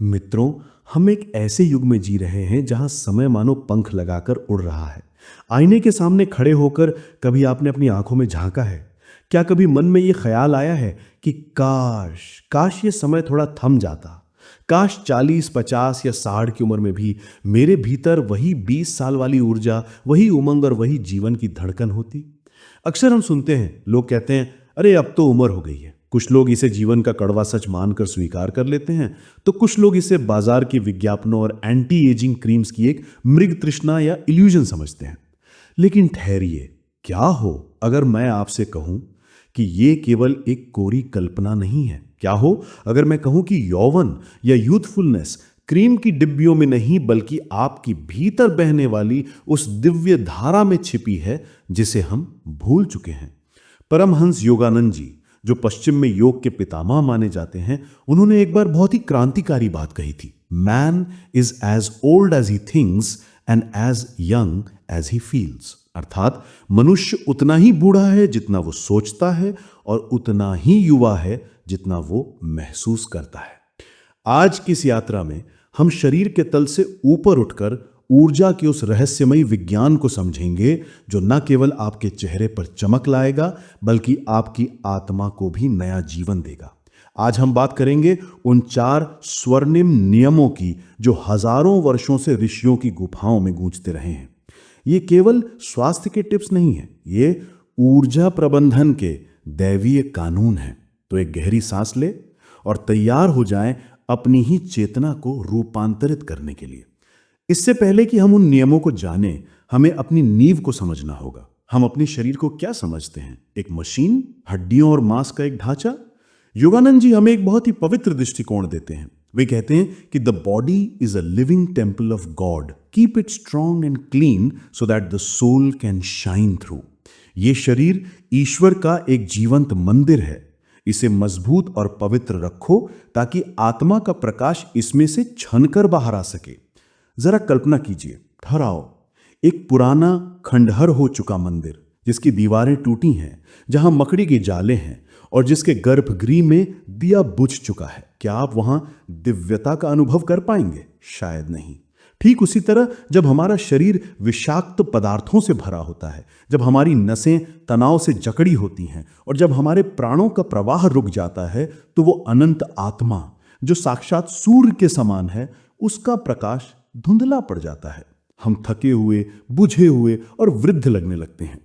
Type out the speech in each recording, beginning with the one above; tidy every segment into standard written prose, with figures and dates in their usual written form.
मित्रों, हम एक ऐसे युग में जी रहे हैं जहां समय मानो पंख लगाकर उड़ रहा है। आईने के सामने खड़े होकर कभी आपने अपनी आंखों में झांका है? क्या कभी मन में ये ख्याल आया है कि काश काश ये समय थोड़ा थम जाता? काश 40, 50 या 60 की उम्र में भी मेरे भीतर वही 20 साल वाली ऊर्जा, वही उमंग और वही जीवन की धड़कन होती। अक्सर हम सुनते हैं, लोग कहते हैं, अरे अब तो उम्र हो गई है। कुछ लोग इसे जीवन का कड़वा सच मानकर स्वीकार कर लेते हैं, तो कुछ लोग इसे बाजार के विज्ञापनों और एंटी एजिंग क्रीम्स की एक मृग तृष्णा या इल्यूजन समझते हैं। लेकिन ठहरिए, क्या हो अगर मैं आपसे कहूं कि ये केवल एक कोरी कल्पना नहीं है? क्या हो अगर मैं कहूं कि यौवन या यूथफुलनेस क्रीम की डिब्बियों में नहीं बल्कि आपकी भीतर बहने वाली उस दिव्य धारा में छिपी है जिसे हम भूल चुके हैं। परमहंस योगानंद जी, जो पश्चिम में योग के पितामह माने जाते हैं, उन्होंने एक बार बहुत ही क्रांतिकारी बात कही थी। Man is as old as he thinks and as young as he feels. अर्थात मनुष्य उतना ही बूढ़ा है जितना वो सोचता है और उतना ही युवा है जितना वो महसूस करता है। आज की इस यात्रा में हम शरीर के तल से ऊपर उठकर ऊर्जा के उस रहस्यमयी विज्ञान को समझेंगे जो न केवल आपके चेहरे पर चमक लाएगा बल्कि आपकी आत्मा को भी नया जीवन देगा। आज हम बात करेंगे उन 4 स्वर्णिम नियमों की जो हजारों वर्षों से ऋषियों की गुफाओं में गूंजते रहे हैं। ये केवल स्वास्थ्य के टिप्स नहीं है, ये ऊर्जा प्रबंधन के दैवीय कानून हैं। तो एक गहरी सांस ले और तैयार हो जाएं अपनी ही चेतना को रूपांतरित करने के लिए। इससे पहले कि हम उन नियमों को जानें, हमें अपनी नींव को समझना होगा। हम अपने शरीर को क्या समझते हैं? एक मशीन, हड्डियों और मांस का एक ढांचा? योगानंद जी हमें एक बहुत ही पवित्र दृष्टिकोण देते हैं। वे कहते हैं कि the body is a living temple of God, keep it strong and clean so that the soul can shine through. ये शरीर ईश्वर का एक जीवंत मंदिर है। इसे मजबूत और पवित्र रखो ताकि आत्मा का प्रकाश इसमें से छनकर बाहर आ सके। जरा कल्पना कीजिए, ठहराओ, एक पुराना खंडहर हो चुका मंदिर जिसकी दीवारें टूटी हैं, जहां मकड़ी के जाले हैं और जिसके गर्भगृह में दिया बुझ चुका है। क्या आप वहां दिव्यता का अनुभव कर पाएंगे? शायद नहीं। ठीक उसी तरह जब हमारा शरीर विषाक्त पदार्थों से भरा होता है, जब हमारी नसें तनाव से जकड़ी होती हैं और जब हमारे प्राणों का प्रवाह रुक जाता है, तो वो अनंत आत्मा जो साक्षात सूर्य के समान है, उसका प्रकाश धुंधला पड़ जाता है। हम थके हुए, बुझे हुए और वृद्ध लगने लगते हैं।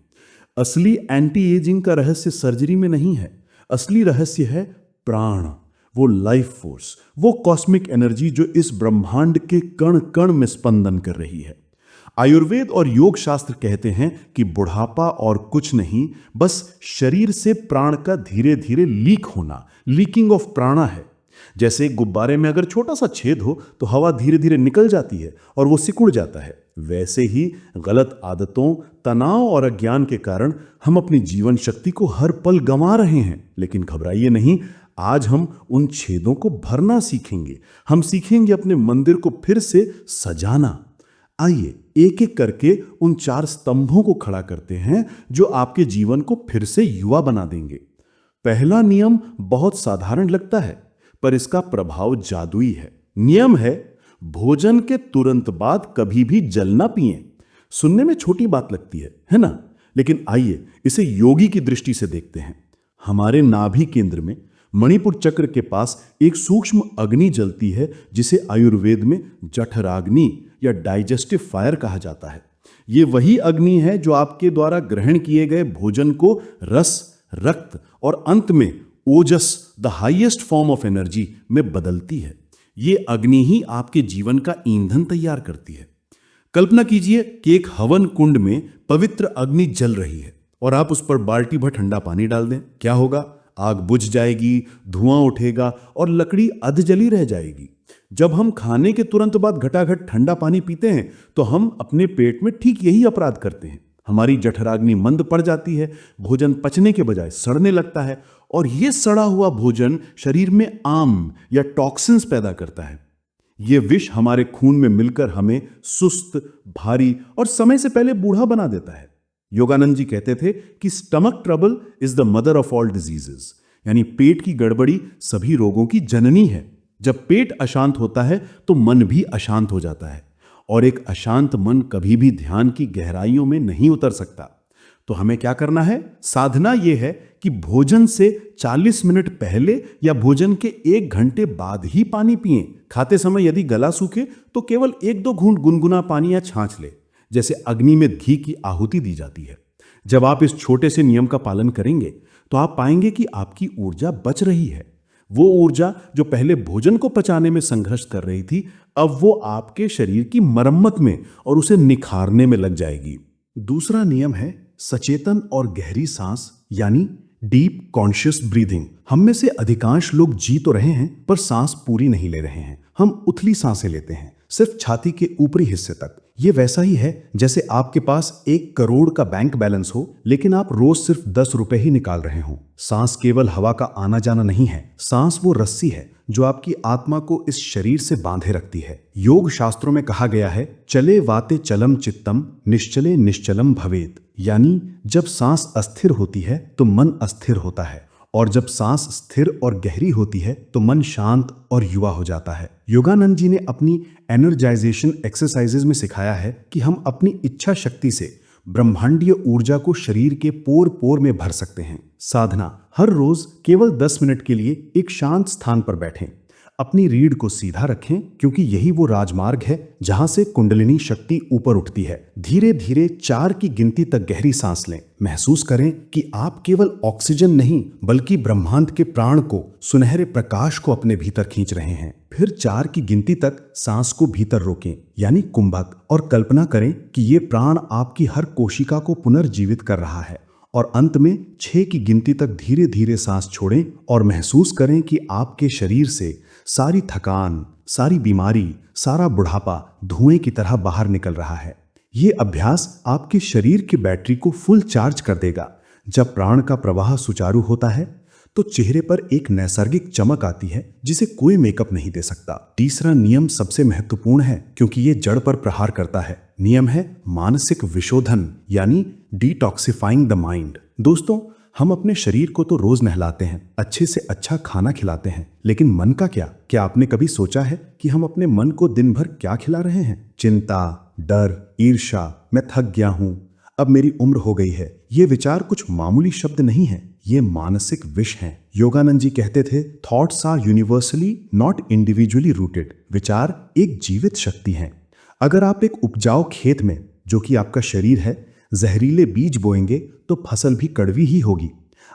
असली एंटी एजिंग का रहस्य सर्जरी में नहीं है। असली रहस्य है प्राण, वो लाइफ फोर्स, वो कॉस्मिक एनर्जी जो इस ब्रह्मांड के कण कण में स्पंदन कर रही है। आयुर्वेद और योग शास्त्र कहते हैं कि बुढ़ापा और कुछ नहीं, बस शरीर से प्राण का धीरे धीरे लीक होना, लीकिंग ऑफ प्राणा है। जैसे एक गुब्बारे में अगर छोटा सा छेद हो तो हवा धीरे धीरे निकल जाती है और वो सिकुड़ जाता है। वैसे ही गलत आदतों, तनाव और अज्ञान के कारण हम अपनी जीवन शक्ति को हर पल गंवा रहे हैं। लेकिन घबराइए नहीं, आज हम उन छेदों को भरना सीखेंगे। हम सीखेंगे अपने मंदिर को फिर से सजाना। आइए एक एक करके उन 4 स्तंभों को खड़ा करते हैं जो आपके जीवन को फिर से युवा बना देंगे। पहला नियम बहुत साधारण लगता है, पर इसका प्रभाव जादुई है। नियम है, भोजन के तुरंत बाद कभी भी जल ना पिएं। सुनने में छोटी बात लगती है ना? लेकिन आइए इसे योगी की दृष्टि से देखते हैं। हमारे नाभि केंद्र में मणिपुर चक्र के पास एक सूक्ष्म अग्नि जलती है जिसे आयुर्वेद में जठराग्नि या डाइजेस्टिव फायर कहा जाता है। ये वही अग्नि है जो आपके द्वारा ग्रहण किए गए भोजन को रस, रक्त और अंत में ओजस, the highest form of energy में बदलती है। ये अग्नि ही आपके जीवन का ईंधन तैयार करती है। कल्पना कीजिए कि एक हवन कुंड में पवित्र अग्नि जल रही है और आप उस पर बाल्टी भर ठंडा पानी डाल दें। क्या होगा? आग बुझ जाएगी, धुआं उठेगा और लकड़ी अधजली रह जाएगी। जब हम खाने के तुरंत बाद घटाघट ठंडा पानी पीते हैं तो हम अपने पेट में ठीक यही अपराध करते हैं। हमारी जठराग्नि मंद पड़ जाती है, भोजन पचने के बजाय सड़ने लगता है और यह सड़ा हुआ भोजन शरीर में आम या टॉक्सिन्स पैदा करता है। यह विष हमारे खून में मिलकर हमें सुस्त, भारी और समय से पहले बूढ़ा बना देता है। योगानंद जी कहते थे कि stomach trouble is the mother of all diseases, यानी पेट की गड़बड़ी सभी रोगों की जननी है। जब पेट अशांत होता है तो मन भी अशांत हो जाता है, और एक अशांत मन कभी भी ध्यान की गहराइयों में नहीं उतर सकता। तो हमें क्या करना है? साधना यह है कि भोजन से 40 मिनट पहले या भोजन के 1 घंटे बाद ही पानी पिएं। खाते समय यदि गला सूखे तो केवल 1-2 घूंट गुनगुना पानी या छाछ ले, जैसे अग्नि में घी की आहुति दी जाती है। जब आप इस छोटे से नियम का पालन करेंगे तो आप पाएंगे कि आपकी ऊर्जा बच रही है। वो ऊर्जा जो पहले भोजन को पचाने में संघर्ष कर रही थी, अब वो आपके शरीर की मरम्मत में और उसे निखारने में लग जाएगी। दूसरा नियम है सचेतन और गहरी सांस, यानी डीप कॉन्शियस ब्रीदिंग। हम में से अधिकांश लोग जी तो रहे हैं पर सांस पूरी नहीं ले रहे हैं। हम उथली सांसें लेते हैं, सिर्फ छाती के ऊपरी हिस्से तक। ये वैसा ही है जैसे आपके पास 1 करोड़ का बैंक बैलेंस हो लेकिन आप रोज सिर्फ 10 रुपए ही निकाल रहे हो। सांस केवल हवा का आना जाना नहीं है, सांस वो रस्सी है जो आपकी आत्मा को इस शरीर से बांधे रखती है। योग शास्त्रों में कहा गया है, चले वाते चलम चित्तम निश्चले निश्चलम भवेत, यानी जब सांस अस्थिर होती है तो मन अस्थिर होता है, और जब सांस स्थिर और गहरी होती है तो मन शांत और युवा हो जाता है। योगानंद जी ने अपनी एनर्जाइजेशन एक्सरसाइजेज में सिखाया है कि हम अपनी इच्छा शक्ति से ब्रह्मांडीय ऊर्जा को शरीर के पोर पोर में भर सकते हैं। साधना: हर रोज केवल 10 मिनट के लिए एक शांत स्थान पर बैठें। अपनी रीढ़ को सीधा रखें, क्योंकि यही वो राजमार्ग है जहां से कुंडलिनी शक्ति ऊपर उठती है। धीरे धीरे 4 की गिनती तक गहरी सांस लें। महसूस करें कि आप केवल ऑक्सीजन नहीं बल्कि ब्रह्मांड के प्राण को, सुनहरे प्रकाश को अपने भीतर खींच रहे हैं। फिर 4 की गिनती तक सांस को भीतर रोकें, यानी कुंभक, और कल्पना करें कि ये प्राण आपकी हर कोशिका को पुनर्जीवित कर रहा है। और अंत में 6 की गिनती तक धीरे धीरे सांस छोड़ें और महसूस करें कि आपके शरीर से सारी थकान, सारी बीमारी, सारा बुढ़ापा धुएं की तरह बाहर निकल रहा है। ये अभ्यास आपके शरीर की बैटरी को फुल चार्ज कर देगा। जब प्राण का प्रवाह सुचारू होता है तो चेहरे पर एक नैसर्गिक चमक आती है जिसे कोई मेकअप नहीं दे सकता। तीसरा नियम सबसे महत्वपूर्ण है क्योंकि ये जड़ पर प्रहार करता है। नियम है मानसिक विशोधन, यानी डिटॉक्सिफाइंग द माइंड। दोस्तों, हम अपने शरीर को तो रोज नहलाते हैं, अच्छे से अच्छा खाना खिलाते हैं, लेकिन मन का क्या? क्या आपने कभी सोचा है कि हम अपने मन को दिन भर क्या खिला रहे हैं? चिंता, डर, ईर्ष्या, मैं थक गया हूं, अब मेरी उम्र हो गई है। ये विचार कुछ मामूली शब्द नहीं है, ये मानसिक विष हैं। योगानंद जी कहते थे, thoughts are universally not individually rooted. विचार एक जीवित शक्ति हैं। अगर आप एक उपजाऊ खेत में, जो कि आपका शरीर है, जहरीले बीज बोएंगे तो फसल भी कड़वी ही होगी।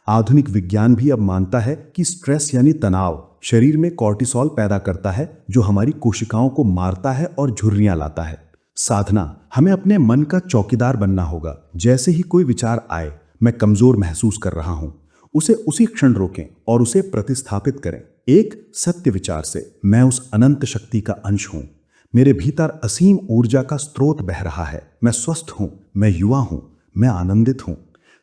आधुनिक विज्ञान भी अब मानता है कि स्ट्रेस यानी तनाव शरीर में कॉर्टिसोल पैदा करता है, जो हमारी कोशिकाओं को मारता है और झुर्रियां लाता है। साधना: हमें अपने मन का चौकीदार बनना होगा। जैसे ही कोई विचार आए, मैं कमजोर महसूस कर रहा हूं, उसे उसी क्षण रोकें और उसे प्रतिस्थापित करें एक सत्य विचार से, मैं उस अनंत शक्ति का अंश हूं, मेरे भीतर असीम ऊर्जा का स्रोत बह रहा है, मैं स्वस्थ हूं, मैं युवा हूं, मैं आनंदित हूं।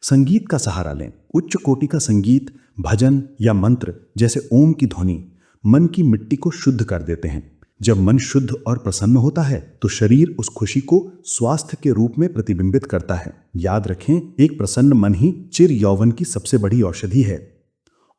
संगीत का सहारा लें। उच्च कोटि का संगीत, भजन या मंत्र जैसे ओम की ध्वनि मन की मिट्टी को शुद्ध कर देते हैं। जब मन शुद्ध और प्रसन्न होता है तो शरीर उस खुशी को स्वास्थ्य के रूप में प्रतिबिंबित करता है। याद रखें, एक प्रसन्न मन ही चिर यौवन की सबसे बड़ी औषधि है।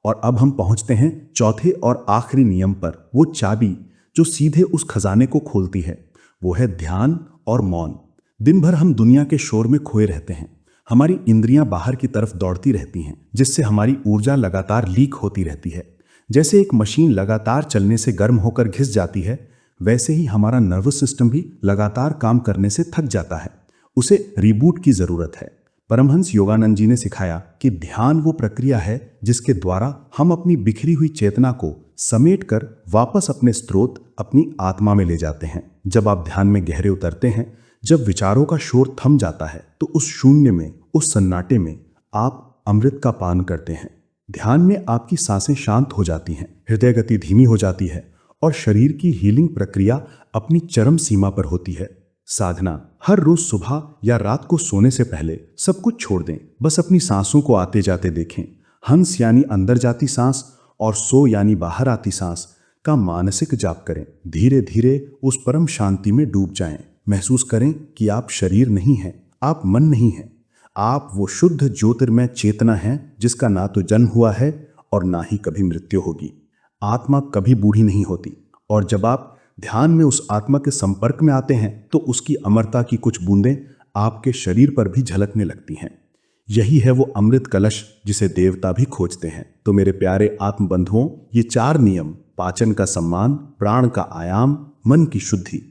और अब हम पहुंचते हैं चौथे और आखिरी नियम पर, वो चाबी जो सीधे उस खजाने को खोलती है। वो है ध्यान और मौन। दिन भर हम दुनिया के शोर में खोए रहते हैं। हमारी इंद्रियां बाहर की तरफ दौड़ती रहती हैं, जिससे हमारी ऊर्जा लगातार लीक होती रहती है। जैसे एक मशीन लगातार चलने से गर्म होकर घिस जाती है, वैसे ही हमारा नर्वस सिस्टम भी लगातार काम करने से थक जाता है। उसे रिबूट की जरूरत है। परमहंस योगानंद जी ने सिखाया कि ध्यान वो प्रक्रिया है जिसके द्वारा हम अपनी बिखरी हुई चेतना को समेटकर वापस अपने स्रोत, अपनी आत्मा में ले जाते हैं। जब आप ध्यान में गहरे उतरते हैं, जब विचारों का शोर थम जाता है, तो उस शून्य में, उस सन्नाटे में आप अमृत का पान करते हैं। ध्यान में आपकी सांसें शांत हो जाती हैं, हृदय गति धीमी हो जाती है और शरीर की हीलिंग प्रक्रिया अपनी चरम सीमा पर होती है। साधना: हर रोज सुबह या रात को सोने से पहले सब कुछ छोड़ दें, बस अपनी सांसों को आते जाते देखें। हंस यानी अंदर जाती सांस और सो यानी बाहर आती सांस का मानसिक जाप करें। धीरे धीरे उस परम शांति में डूब जाएं। महसूस करें कि आप शरीर नहीं हैं, आप मन नहीं हैं, आप वो शुद्ध ज्योतिर्मय चेतना हैं जिसका ना तो जन्म हुआ है और ना ही कभी मृत्यु होगी। आत्मा कभी बूढ़ी नहीं होती, और जब आप ध्यान में उस आत्मा के संपर्क में आते हैं तो उसकी अमरता की कुछ बूंदें आपके शरीर पर भी झलकने लगती हैं। यही है वो अमृत कलश जिसे देवता भी खोजते हैं। तो मेरे प्यारे आत्म बंधुओं, ये 4 नियम, पाचन का सम्मान, प्राण का आयाम, मन की शुद्धि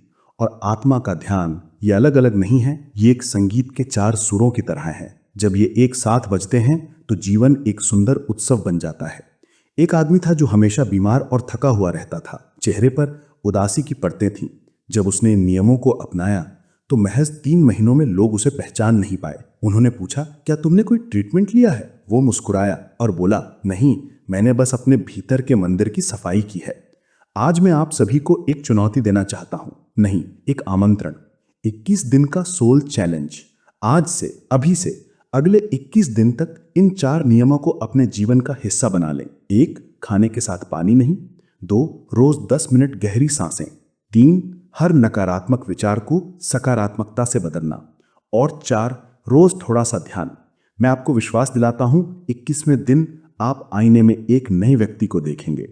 और आत्मा का ध्यान, ये अलग अलग नहीं है, ये एक संगीत के 4 सुरों की तरह है। जब ये एक साथ बजते हैं तो जीवन एक सुंदर उत्सव बन जाता है। एक आदमी था जो हमेशा बीमार और थका हुआ रहता था। चेहरे पर उदासी की परतें थीं। जब उसने इन नियमों को अपनाया तो महज 3 महीनों में लोग उसे पहचान नहीं पाए। उन्होंने पूछा, क्या तुमने कोई ट्रीटमेंट लिया है? वो मुस्कुराया और बोला, नहीं, मैंने बस अपने भीतर के मंदिर की सफाई की है। आज मैं आप सभी को एक चुनौती देना चाहता हूं, नहीं, एक आमंत्रण। 21 दिन का सोल चैलेंज। आज से, अभी से अगले 21 दिन तक इन 4 नियमों को अपने जीवन का हिस्सा बना लें। 1, खाने के साथ पानी नहीं। 2, रोज 10 मिनट गहरी सांसें। 3, हर नकारात्मक विचार को सकारात्मकता से बदलना। और 4, रोज थोड़ा सा ध्यान। मैं आपको विश्वास दिलाता हूं, 21वें दिन आप आईने में एक नए व्यक्ति को देखेंगे।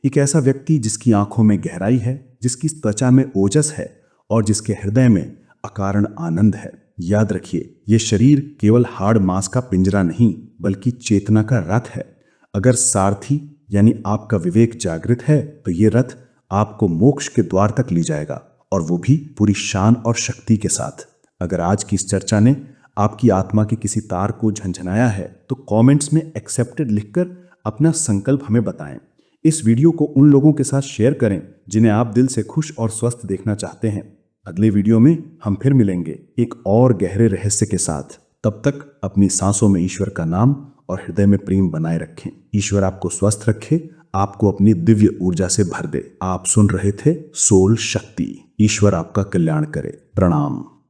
एक ऐसा व्यक्ति जिसकी आंखों में गहराई है, जिसकी त्वचा में ओजस है और जिसके हृदय में अकारण आनंद है। याद रखिए, ये शरीर केवल हाड़ मांस का पिंजरा नहीं, बल्कि चेतना का रथ है। अगर सारथी यानी आपका विवेक जागृत है तो ये रथ आपको मोक्ष के द्वार तक ले जाएगा, और वो भी पूरी शान और शक्ति के साथ। अगर आज की इस चर्चा ने आपकी आत्मा के किसी तार को झंझनाया है तो कमेंट्स में एक्सेप्टेड लिखकर अपना संकल्प हमें बताएं। इस वीडियो को उन लोगों के साथ शेयर करें जिन्हें आप दिल से खुश और स्वस्थ देखना चाहते हैं। अगले वीडियो में हम फिर मिलेंगे एक और गहरे रहस्य के साथ। तब तक अपनी सांसों में ईश्वर का नाम और हृदय में प्रेम बनाए रखें। ईश्वर आपको स्वस्थ रखे, आपको अपनी दिव्य ऊर्जा से भर दे। आप सुन रहे थे सोल शक्ति। ईश्वर आपका कल्याण करे। प्रणाम।